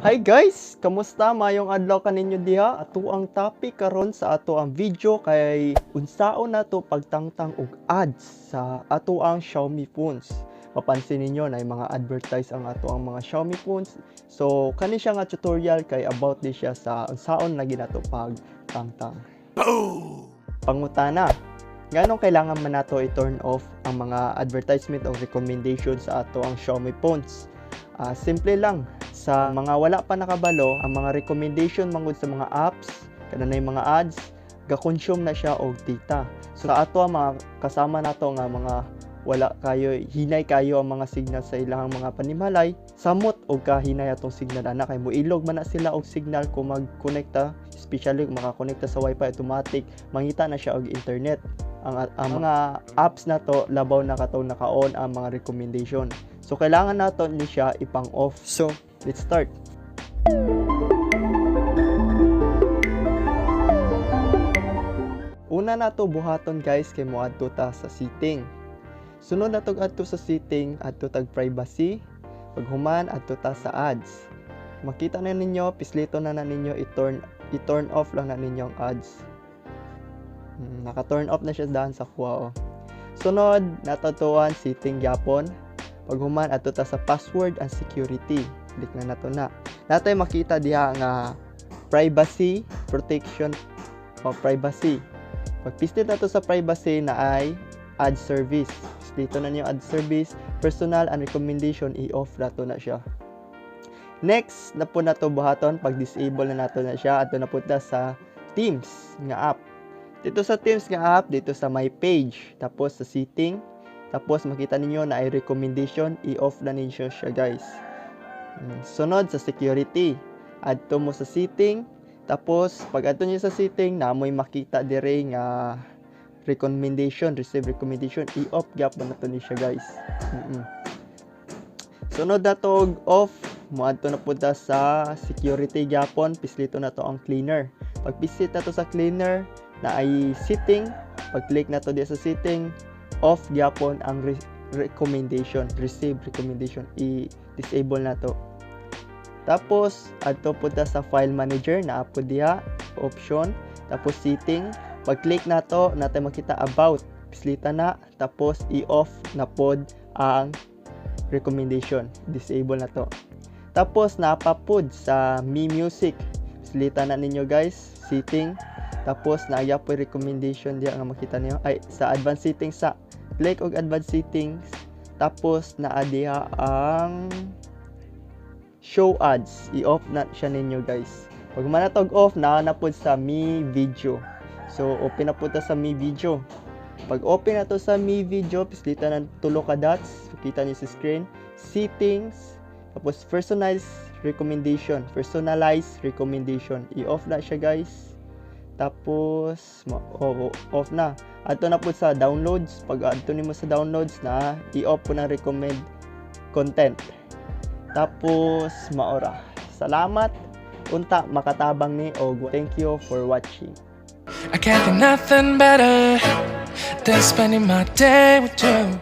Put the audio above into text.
Hi guys, kamusta? Mayong adlaw kaninyo diha. Ato ang topic karon sa ato ang video kay unsaon nato pagtangtang og ads sa ato ang Xiaomi phones. Mapansin ninyo na mga advertise ang ato ang mga Xiaomi phones. So kani siya nga tutorial kay about di siya sa unsaon lagi nato pagtangtang. Pangutana, nganong kailangan man nato i-turn off ang mga advertisement o recommendation sa ato ang Xiaomi phones? Simple lang, sa mga wala pa nakabalo, ang mga recommendation mangod sa mga apps, kanang mga ads, ga-consume na siya og data. So sa ato ang mga kasama nato nga mga wala kayo, hinay kayo ang mga signal sa ilang mga panimalay, samot og kahinay atong signal ana kay moilog man na sila og signal kung mag-konekta, especially kung makakonekta sa wifi automatic, mangita na siya og internet. Ang mga apps na to labaw na katong naka-on ang mga recommendation. So kailangan nato ni siya ipang off. So let's start. Una nato buhaton guys kay moadto ta sa setting. Sunod nato adto sa setting, adto tag privacy. Paghuman adto ta sa ads. Makita na ninyo, pislito na ninyo i-turn off lang na ninyo ang ads. Naka-turn off na siya dahan sa kuha. Sunod natatuan setting gyapon. Paghuman adto ta sa password and security. Click na nato na. Natay makita diha nga privacy, protection o privacy. Pag pislit nato sa privacy na ay ad service. Dito na niyo ad service, personal and recommendation i-off nato na siya. Next, na po nato buhaton pag disable na nato na siya adto na punta sa Teams nga app. Dito sa Teams nga app, dito sa my page, tapos sa setting, tapos makita ninyo na ay recommendation, i-off na ninyo siya guys. Sunod sa security, adto mo sa setting, tapos pag adto niyo sa setting, namoy makita dire nga recommendation, receive recommendation, i-off gyap na to ni siya guys. Sunod na to off, mo adto na punta sa security gyapon, pislito na to ang cleaner. Pag pisit na to sa cleaner, na ay setting, pag click na to di sa setting, off gyapon ang recommendation, receive recommendation, i-disable na to. Tapos adto punta sa file manager na apo diha, option, tapos setting, pag click na to, natin makita about, pislita na, tapos i-off na pod ang recommendation, disable na to. Tapos napapod sa Mi Music, pislita na ninyo guys, setting, tapos naaya po recommendation diya nga makita niyo ay sa advanced settings, sa click og advanced settings, tapos naa diha ang show ads, i-off na siya ninyo guys. Pag manatog off na pod sa Mi Video. So open na po ta sa Mi Video. Pag open na to sa Mi Video, pislita na tulo ka dots, makita niyo sa screen, settings, tapos personalized recommendation, i-off na siya guys. Tapos off na. Adto na po sa downloads. Pag adto nimo sa downloads na i-off po ng recommend content. Tapos maora. Salamat unta makatabang ni og thank you for watching. I can't think nothing better than spending my day with you.